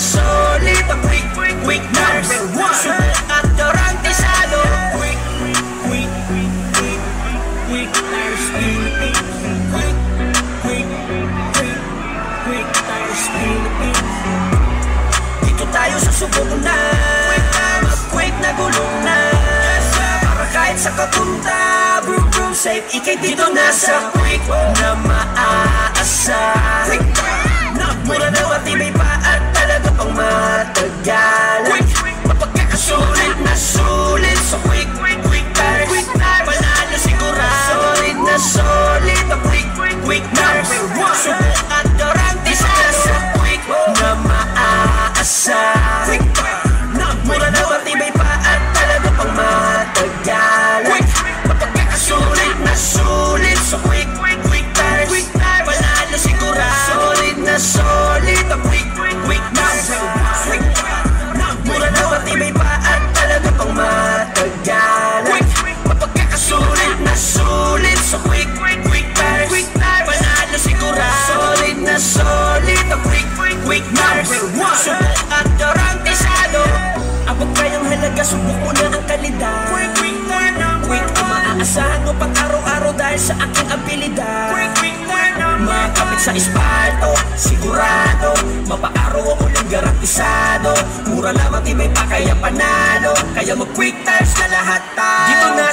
solid. Ang quick tires, subok at garantisado. Quick tires Philippines. Quick tires Philippines. Dito tayo sa subok na mag-quick na gulong na. Para kahit sa kapunta, vroom safe, ikay dito na sa quick na maaasa. Mura na matibay pa at talaga pang matagal. Mapagkakasulit na sulit sa quick tires. Panalo sigurado, solid na solid. Ang quick tires, subok at garantisado sa quick na maaasa. Mura na matibay pa at talaga pang matagal. Mapagkakasulit na sulit sa quick tires. Panalo sigurado, solid na solid. Ang quick tires, mura na matibay pa at talaga pang matagal. Mapagkakasulit na sulit sa quick tires. Panalo sigurado, solid na solid. Ang quick tires, subok at garantisado. Abot kayang halaga, subok mo na ang kalidad. Quick ang maaasahan mo pang araw-araw dahil sa aking abilidad. Makapit sa espalto, sigurado. Mapaaraw o uling garantisado. Mura lamang tibay pa kaya panalo. Kaya mag quick tires na lahat tayo. Dito na